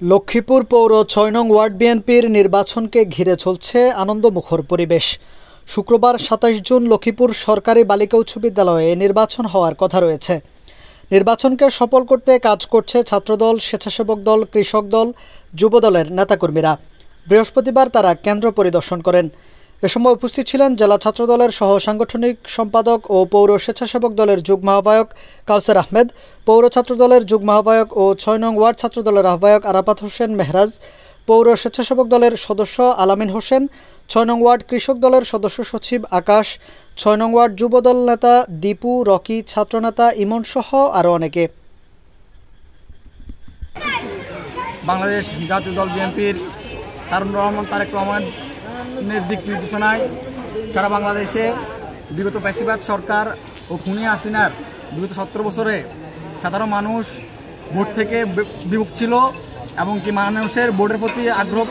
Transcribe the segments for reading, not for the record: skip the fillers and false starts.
লক্ষ্মীপুর পৌর ৬ নং ওয়ার্ড বিএনপির নির্বাচনকে ঘিরে চলছে আনন্দমুখর পরিবেশ। শুক্রবার ২৭ জুন লক্ষ্মীপুর সরকারি বালিকা উচ্চ বিদ্যালয়ে নির্বাচন হওয়ার কথা রয়েছে। নির্বাচনকে সফল করতে কাজ করছে ছাত্রদল, স্বেচ্ছাসেবক দল, কৃষক দল, যুবদলের নেতাকর্মীরা। বৃহস্পতিবার তারা কেন্দ্র পরিদর্শন করেন। এ সময় উপস্থিত ছিলেন জেলা ছাত্রদলের সহ সাংগঠনিক সম্পাদক ও পৌর স্বেচ্ছাসেবক দলের যুগ্ম আহ্বায়ক কাউসার আহমেদ, পৌর ছাত্রদলের যুগ্ম আহ্বায়ক ও ৬ নং ওয়ার্ড ছাত্রদলের আহ্বায়ক আরাফাত হোসেন মেহরাজ, পৌর স্বেচ্ছাসেবক দলের সদস্য আলামিন হোসেন, ৬ নং ওয়ার্ড কৃষক দলের সদস্য সচিব আকাশ, ৬ নং ওয়ার্ড যুবদল নেতা দীপু, রকি, ছাত্রনেতা ইমন সহ আরও অনেকে। বাংলাদেশ জাতীয় দল বিএনপির তারেক রহমানের দিক নির্দেশনায় সারা বাংলাদেশে বিগত ফ্যাসিবাদ সরকার ও খুনি হাসিনার বিগত ১৭ বছরে সাধারণ মানুষ ভোট থেকে বিমুখ ছিল এবং কি মানুষের ভোটের প্রতি আগ্রহ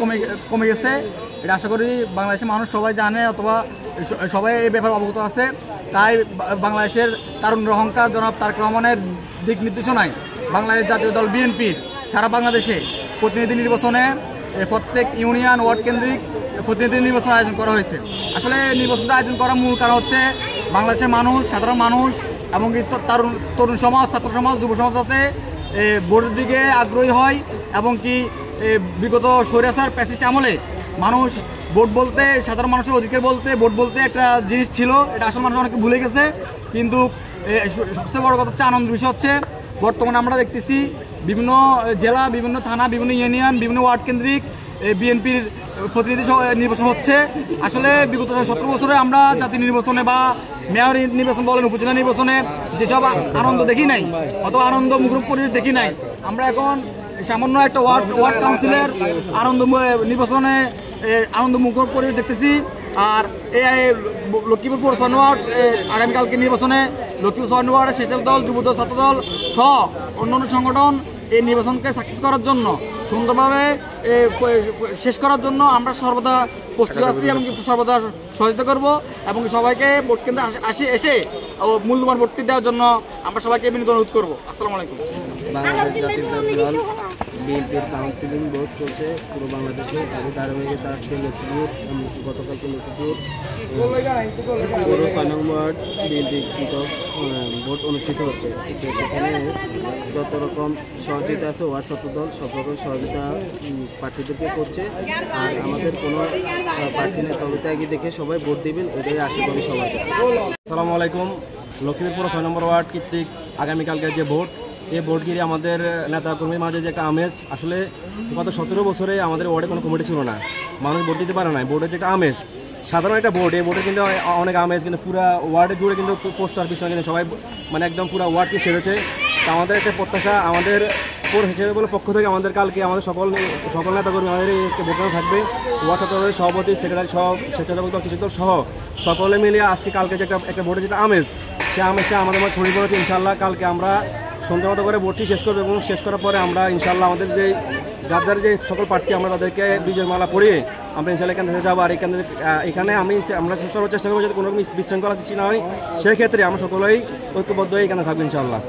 কমে গেছে। এটা আশা করি বাংলাদেশের মানুষ সবাই জানে অথবা সবাই এই ব্যাপারে অবগত আছে। তাই বাংলাদেশের তারুণ্যের অহংকার জনাব তারেক রহমানের দিক নির্দেশনায় বাংলাদেশ জাতীয় দল বিএনপির সারা বাংলাদেশে প্রতিনিধি নির্বাচনে প্রত্যেক ইউনিয়ন ওয়ার্ড কেন্দ্রিক প্রতিনিধি নির্বাচন আয়োজন করা হয়েছে। আসলে নির্বাচনটা আয়োজন করার মূল কারণ হচ্ছে বাংলাদেশের মানুষ, সাধারণ মানুষ এবং তরুণ সমাজ, ছাত্র সমাজ, যুব সমাজ যাতে ভোটের দিকে আগ্রহী হয় এবং কি বিগত স্বৈরাচার ফ্যাসিস্ট আমলে মানুষ ভোট বলতে, সাধারণ মানুষের অধিকার বলতে, ভোট বলতে একটা জিনিস ছিল, এটা আসলে মানুষ অনেকে ভুলে গেছে। কিন্তু সবচেয়ে বড় কথা হচ্ছে, আনন্দের বিষয় হচ্ছে বর্তমানে আমরা দেখতেছি বিভিন্ন জেলা, বিভিন্ন থানা, বিভিন্ন ইউনিয়ন, বিভিন্ন ওয়ার্ড কেন্দ্রিক বিএনপির প্রতিনিধি নির্বাচন হচ্ছে। আসলে বিগত ১৭ বছরে আমরা জাতীয় নির্বাচনে বা মেয়র নির্বাচন বলেন, উপজেলা নির্বাচনে যেসব আনন্দ দেখি নাই অথবা আনন্দ মুখর পরিবেশ দেখি নাই, আমরা এখন সামান্য একটা ওয়ার্ড কাউন্সিলের নির্বাচনে আনন্দ মুখর পরিবেশ দেখতেছি। আর এই লক্ষ্মীপুর পৌর ৬ ওয়ার্ড আগামীকালকে নির্বাচনে লক্ষ্মীপুর ৬ ওয়ার্ডের স্বেচ্ছাসেবক দল, যুবদল, ছাত্রদল সহ অন্যান্য সংগঠন এই নির্বাচনকে সাকসেস করার জন্য, সুন্দরভাবে শেষ করার জন্য আমরা সর্বদা প্রস্তুত আছি এবং সর্বদা সহযোগিতা করব এবং সবাইকে ভোট কেন্দ্রে এসে মূল্যবান ভোটটি দেওয়ার জন্য আমরা সবাইকে বিনীত অনুরোধ করবো। আসসালামু আলাইকুম। বাংলাদেশ জাতীয় দল বিএনপির কাউন্সিলিং ভোট চলছে পুরো বাংলাদেশে। তারই ধারাবাহিকতা আজকে লক্ষ্মীপুর, গতকালকে লক্ষ্মীপুর পৌর ৬ নং ওয়ার্ড বিএনপি ভোট অনুষ্ঠিত হচ্ছে। তো সেখানে যত রকম সহযোগিতা আছে ওয়ার্ড ছাত্রদল সব রকম সহযোগিতা প্রার্থীদেরকে করছে। আর আমাদের কোনো প্রার্থী নেই, তবে তাই দেখে সবাই ভোট দেবেন, এটাই আশা করি সবার কাছে। আসসালামু আলাইকুম। লক্ষ্মীপুর ৬ নম্বর ওয়ার্ড কর্তৃক আগামীকালকে যে ভোট, এই ভোট ঘিরে আমাদের নেতাকর্মীর মাঝে যে একটা আমেজ, আসলে গত ১৭ বছরে আমাদের ওয়ার্ডে কোনো কমিটি ছিল না, মানুষ ভোট দিতে পারে না। ভোটের যে একটা আমেজ, সাধারণ একটা ভোট, এই ভোটে কিন্তু অনেক আমেজ, কিন্তু পুরো ওয়ার্ডে জুড়ে কিন্তু পোস্টার পিছনে কিন্তু সবাই মানে একদম পুরো ওয়ার্ডকে সেরেছে। তো আমাদের একটা প্রত্যাশা, আমাদের পৌর হিসেবে বলে পক্ষ থেকে আমাদের কালকে আমাদের সকল নেতাকর্মী আমাদের এই ভোট থাকবে। ওয়ার্ড ছাত্রদলের সভাপতি, সেক্রেটারি সহ, স্বেচ্ছাসেবক দল, কৃষক দল সহ সকলে মিলিয়ে আজকে কালকে যে একটা ভোটের যেটা আমেজ, সে আমেজটা আমাদের মধ্যে ছড়িয়ে পড়েছে। ইনশাল্লাহ কালকে আমরা সন্ধ্যা মতো করে ভোটটি শেষ করবো এবং শেষ করার পরে আমরা ইনশাল্লাহ আমাদের যে যার যে সকল প্রার্থী আমরা তাদেরকে বিজয় মালা পরিয়ে আমরা ইনশাল্লাহ এখান থেকে যাবো। আর এখানে আমরা সর্ব চেষ্টা করবো যাতে কোনো বিশৃঙ্খলা সৃষ্টি না হয়, সেক্ষেত্রে আমরা সকলেই ঐক্যবদ্ধ হয়ে এখানে থাকবো ইনশাল্লাহ।